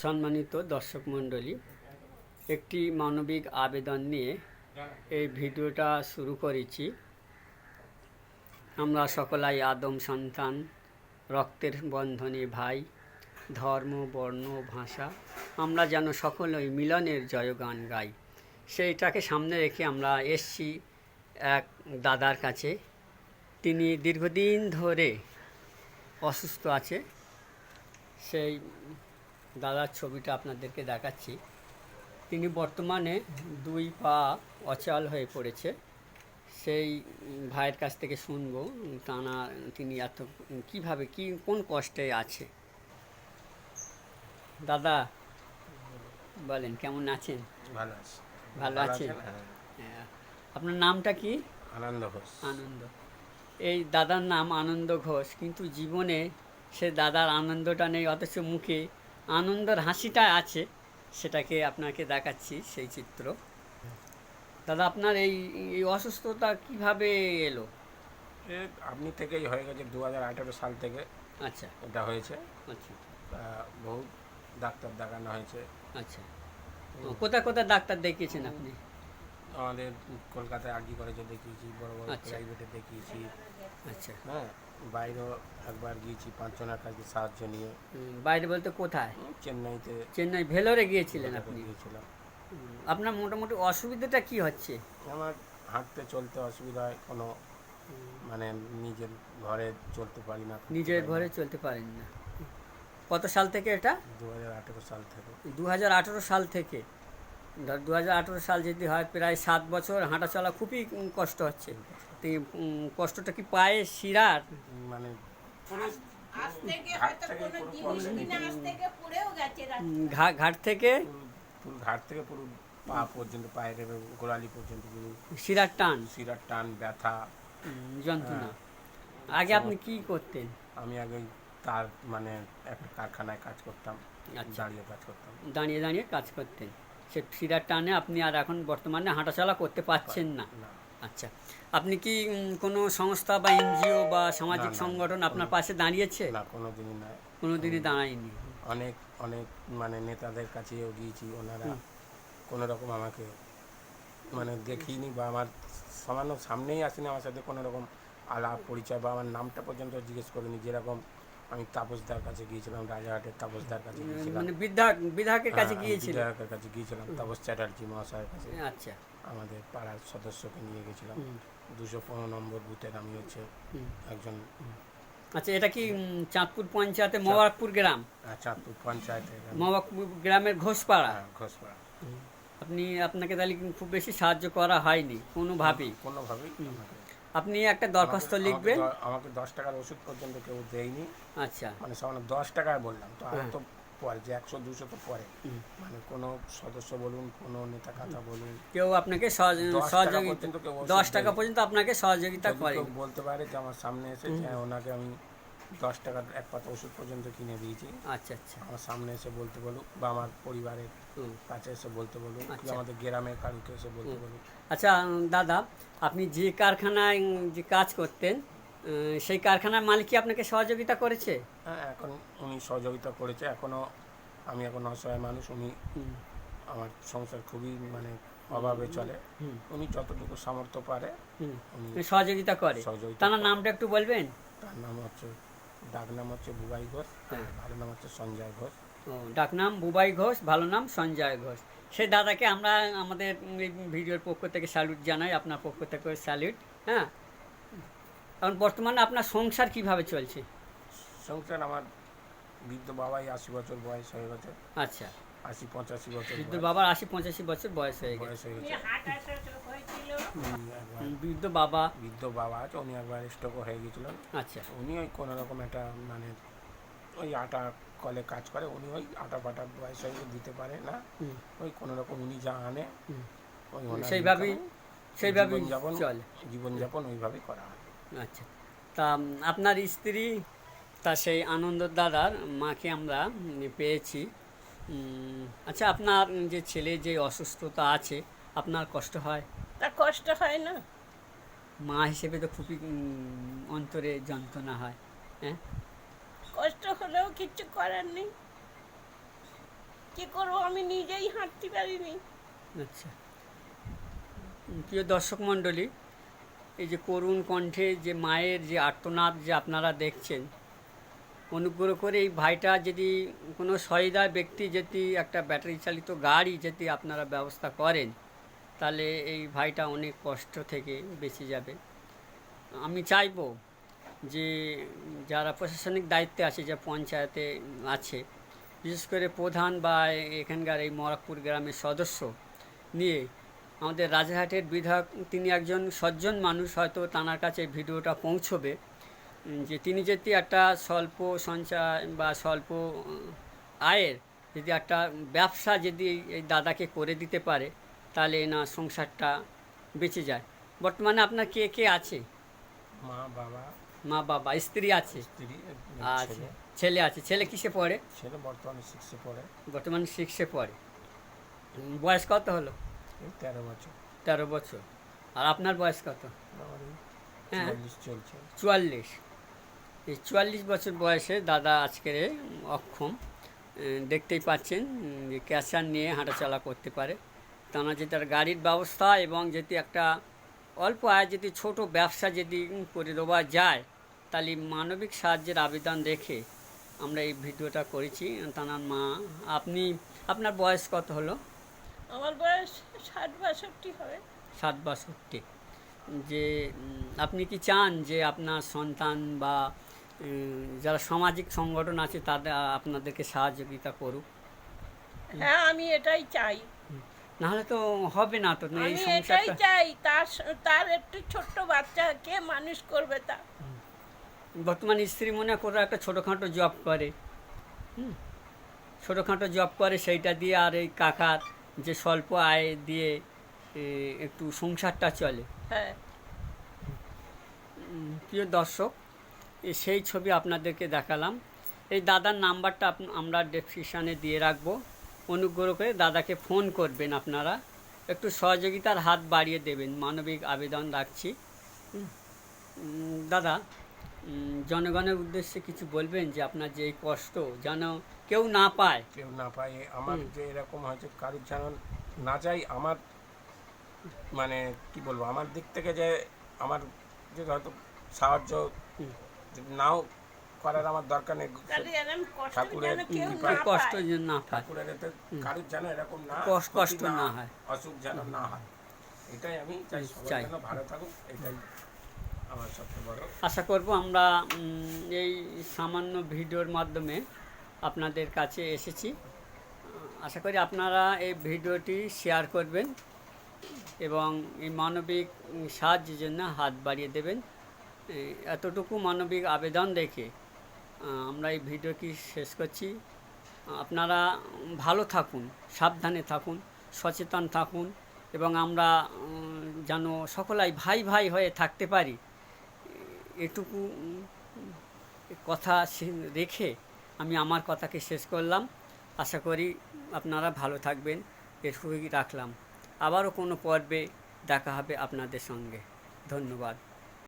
সম্মানিত দর্শক মণ্ডলী, একটি মানবিক আবেদন নিয়ে এই ভিডিওটা শুরু করেছি। আমরা সকলাই আদম সন্তান, রক্তের বন্ধনে ভাই, ধর্ম বর্ণ ভাষা আমরা যেন সকলেই মিলনের জয়গান গাই। সেইটাকে সামনে রেখে আমরা এসছি এক দাদার কাছে। তিনি দীর্ঘদিন ধরে অসুস্থ আছে। সেই দাদার ছবিটা আপনাদেরকে দেখাচ্ছি। তিনি বর্তমানে দুই পা অচল হয়ে পড়েছে। সেই ভাইয়ের কাছ থেকে শুনবো তিনি এত কীভাবে কোন কষ্টে আছে। দাদা বলেন, কেমন আছেন? ভালো আছি। ভালো আছেন? হ্যাঁ। আপনার নামটা কি? আনন্দ ঘোষ। আনন্দ। এই দাদার নাম আনন্দ ঘোষ, কিন্তু জীবনে সে দাদার আনন্দটা নেই, অথচ মুখে আনন্দের হাসিটা আছে। সেটাকে আপনাকে দেখাচ্ছি, সেই চিত্র। দাদা, আপনার এই অসুস্থতা কিভাবে এলো? আপনি থেকেই হয়ে গেছে 2018 সাল থেকে। আচ্ছা। এটা হয়েছে। আচ্ছা। বহু ডাক্তার দেখানো হয়েছে। আচ্ছা। কোথায় কোথায় ডাক্তার দেখিয়েছেন আপনি? আমাদের কলকাতায় আরজি কলেজে দেখিয়েছি, বড় বড় প্রাইভেটে দেখিয়েছি। আচ্ছা। হ্যাঁ, বাইরেও একবার গিয়েছি পাঁচজনের কাছে সাহায্য নিয়ে। বাইরে বলতে কোথায়? চেন্নাইতে। চেন্নাই, ভেলোরে গিয়েছিলেন আপনি? গিয়েছিলাম। আপনার মোটামুটি অসুবিধাটা কি হচ্ছে? আমার হাঁটতে চলতে অসুবিধা হয়, কোনো মানে নিজের ঘরে চলতে পারি না। নিজের ঘরে চলতে পারেন না? কত সাল থেকে এটা? 2018 সাল থেকে। 2018 সাল থেকে। 2018 সাল যদি হয়, প্রায় 7 বছর হাঁটা চলা খুবই কষ্ট হচ্ছে। তো কষ্টটা কি পায়ে শিরার? মানে ঘাট থেকে পুরো পা পর্যন্ত, পায়ের গোড়ালি পর্যন্ত পুরো শিরার টান, ব্যথা, যন্ত্রণা। আগে আপনি কি করতেন? আমি আগে তার মানে একটা কারখানায় কাজ করতাম। আচ্ছা। দাঁড়িয়ে দাঁড়িয়ে কাজ করতেন। সে শিরার টানে আপনি আর এখন বর্তমানে হাঁটাচলা করতে পারছেন না? আচ্ছা। আপনি কি কোনো সংস্থা বা এনজিও বা সামাজিক সংগঠন আপনার পাশে দাঁড়িয়েছে? না, কোনোদিনই না। কোনোদিনই দাঁড়ায়নি? অনেক অনেক মানে নেতাদের কাছেও গিয়েছি, ওনারা কোনো রকম আমাকে মানে দেখিনি বা আমার সামান্য সামনেই আসেনি, আমার সাথে কোনো রকম আলাপ পরিচয় বা আমার নামটা পর্যন্ত জিজ্ঞেস করেনি। যেরকম আমি তাপসদার কাছে গিয়েছিলাম, রাজাহাটের তাপসদার কাছে গিয়েছিলাম, মানে বিধায়কের কাছে গিয়েছিলেন? বিধায়কের কাছে গিয়েছিলাম, তাপস চ্যাটার্জি মহাশয়ের কাছে। আচ্ছা। আমাদের পাড়ার সদস্যকে নিয়ে গেছিলাম। 215 নম্বর বুথের আমি হচ্ছে একজন। আচ্ছা, এটা কি চাঁদপুর পঞ্চায়েতে মোবারকপুর গ্রাম? চাঁদপুর পঞ্চায়েতের মোবারকপুর গ্রামের ঘোষপাড়া? ঘোষপাড়া। আপনাকে তাহলে খুব বেশি সাহায্য করা হয়নি কোনোভাবেই? আপনি একটা দরখাস্ত লিখবেন। আমাকে 10 টাকার ওষুধ পর্যন্ত কেউ দেয়নি। আচ্ছা। মানে সামান্য 10 টাকায় বললাম তো, আর তো পরে যে 100-200 তো পরে, মানে কোনো সদস্য বলুন, কোনো নেতা কথা বলুন, কেউ আপনাকে 10 টাকা পর্যন্ত আপনাকে সহযোগিতা করে? বলতে পারে যে আমার সামনে এসে, ওনাকে আমি 10 টাকার এক পাতা ওষুধ পর্যন্ত কিনে দিয়েছি। আচ্ছা আচ্ছা। আমার সামনে এসে বলতে বলুক, বা আমার পরিবারের কাছে এসে বলতে বলুক, আমাদের গ্রামের কারুকে এসে বলতে বলুক। আচ্ছা দাদা, আপনি যে কারখানায় যে কাজ করতেন, সেই কারখানার মালিক কি আপনাকে সহযোগিতা করেছে? হ্যাঁ, এখন উনি সহযোগিতা করেছে। আমি এখন অসহায় মানুষ। উনি আমার সংসার খুবই মানে অভাবে চলে। উনি যতটুকু সামর্থ্য পারে উনি সহযোগিতা করে। তার নামটা একটু বলবেন? তার নাম হচ্ছে, ডাক নাম হচ্ছে বুবাই ঘোষ, ভালো নাম হচ্ছে সঞ্জয় ঘোষ। ডাক নাম বুবাই ঘোষ, ভালো নাম সঞ্জয় ঘোষ। সেই দাদাকে আমরা আমাদের ভিডিওর পক্ষ থেকে স্যালুট জানাই, আপনার পক্ষ থেকে স্যালুট। হ্যাঁ, এখন বর্তমানে আপনার সংসার কিভাবে চলছে? সংসার আমার বৃদ্ধ বাবাই 80 বছর বয়স হয়ে গেছে। আচ্ছা। 80-85 বছর বৃদ্ধ বাবার 80-85 বছর বয়স হয়ে গেছে। বৃদ্ধ বাবা আছে, উনি একবার স্ট্রোক হয়ে গেছিল। আচ্ছা। উনি ওই কোনো রকম একটা মানে ওই আটা কলে কাজ করে, উনি ওই আটা ফাটা বয়স হয়ে দিতে পারে না, ওই কোনো রকম উনি যা আনে ওই সেইভাবেই জীবনযাপন ওইভাবেই করা হয়। আচ্ছা। তা আপনার স্ত্রী, তা সেই আনন্দ দাদার মাকে আমরা পেয়েছি। আচ্ছা, আপনার যে ছেলে যে অসুস্থতা আছে, আপনার কষ্ট হয়? তা কষ্ট হয় না? মা হিসেবে তো খুবই অন্তরে যন্ত্রণা হয়। হ্যাঁ, কষ্ট হলেও কিছু করার নেই। কি করবো, আমি নিজেই হাঁটতে পারিনি। আচ্ছা, প্রিয় দর্শক মণ্ডলী, এই যে করুণ কণ্ঠে যে মায়ের যে আর্তনাদ যে আপনারা দেখছেন, অনুগ্রহ করে এই ভাইটা যদি কোনো সহৃদয় ব্যক্তি যদি একটা ব্যাটারি চালিত গাড়ি যদি আপনারা ব্যবস্থা করেন, তাহলে এই ভাইটা অনেক কষ্ট থেকে বেঁচে যাবে। আমি চাইবো যে যারা প্রশাসনিক দায়িত্বে আছে, যে পঞ্চায়েতে আছে, বিশেষ করে প্রধান বা এখানকার এই মরাকপুর গ্রামের সদস্য নিয়ে আমাদের রাজারহাটের বিধায়ক, তিনি একজন সজ্জন মানুষ, হয়তো তাঁর কাছে ভিডিওটা পৌঁছবে, যে তিনি যদি একটা স্বল্প সঞ্চয় বা স্বল্প আয়ের যদি একটা ব্যবসা যদি এই দাদাকে করে দিতে পারে, তাহলে না সংসারটা বেঁচে যায়। বর্তমানে আপনার কে কে আছে? মা বাবা, মা বাবা, স্ত্রী আছে? স্ত্রী, আচ্ছা, ছেলে। ছেলে আছে। ছেলে কিসে পড়ে? ছেলে বর্তমানে 6-এ পড়ে। বর্তমানে 6-এ পড়ে। বয়স কত হলো? এই 13 বছর। 13 বছর। আর আপনার বয়স কত? আমার এই হ্যাঁ, 44 চলছে। 44। এই 44 বছর বয়সে দাদা আজকের অক্ষম। দেখতেই পাচ্ছেন যে ক্যাচার নিয়ে হাঁটাচলা করতে পারে। তারা যে তার গাড়ির ব্যবস্থা এবং যদি একটা অল্প আয় যদি ছোট ব্যবসা যদি করে দেওয়া যায়, তাহলে মানবিক সাহায্যের আবেদন রেখে আমরা এই ভিডিওটা করেছি। তার মা, আপনার বয়স কত হলো? আমার বয়স 60-62 হবে। 60-62। যে আপনি কি চান যে আপনার সন্তান বা যারা সামাজিক সংগঠন আছে তাদের আপনাদেরকে সহযোগিতা করুক? হ্যাঁ, আমি এটাই চাই। নাহলে তো হবে না, তো এই আমি এটাই সংসারটা। চাই। তার একটু ছোট্ট বাচ্চা কে মানুষ করবে তা? বর্তমান স্ত্রী মনে করে একটা ছোটোখাটো জব করে, ছোটোখাটো জব করে, সেইটা দিয়ে আর এই কাকার যে স্বল্প আয় দিয়ে একটু সংসারটা চলে। হ্যাঁ, প্রিয় দর্শক, সেই ছবি আপনাদেরকে দেখালাম। এই দাদার নাম্বারটা আমরা ডেসক্রিপশানে দিয়ে রাখবো। অনুগ্রহ করে দাদাকে ফোন করবেন, আপনারা একটু সহযোগিতার হাত বাড়িয়ে দেবেন, মানবিক আবেদন রাখছি। দাদা, জনগণের উদ্দেশ্যে কিছু বলবেন, যে আপনার যে এই কষ্ট যেন কেউ না পায়? কেউ না পায়। আমার যে এরকম হয়েছে, কারোর যেন না চাই। আমার মানে কি বলবো, আমার দিক থেকে যে আমার যে হয়তো সাহায্য যদি নাও করার আমার দরকার নেই। তাহলে এরকম কষ্ট ঠাকুরের যেন কেউ কৃপা, না কষ্ট পায়। যেন না পায়, ঠাকুরের এতে কারোর যেন এরকম না কষ্ট ক্ষতি না হয়, অসুখ যেন না হয়, এটাই আমি চাই। সবাই চাই। যেন ভালো থাকুক, এটাই আমার সবচেয়ে বড়। আশা করব আমরা এই সামান্য ভিডিওর মাধ্যমে আপনাদের কাছে এসেছি। আশা করি আপনারা এই ভিডিওটি শেয়ার করবেন এবং এই মানবিক সাহায্যের জন্য হাত বাড়িয়ে দেবেন। এতটুকু মানবিক আবেদন রেখে আমরা এই ভিডিওটি শেষ করছি। আপনারা ভালো থাকুন, সাবধানে থাকুন, সচেতন থাকুন এবং আমরা যেন সকলাই ভাই ভাই হয়ে থাকতে পারি, এটুকু কথা রেখে আমি আমার কথাকে শেষ করলাম। আশা করি আপনারা ভালো থাকবেন, এটুকুই রাখলাম। আবারও কোনো পর্বে দেখা হবে আপনাদের সঙ্গে। ধন্যবাদ।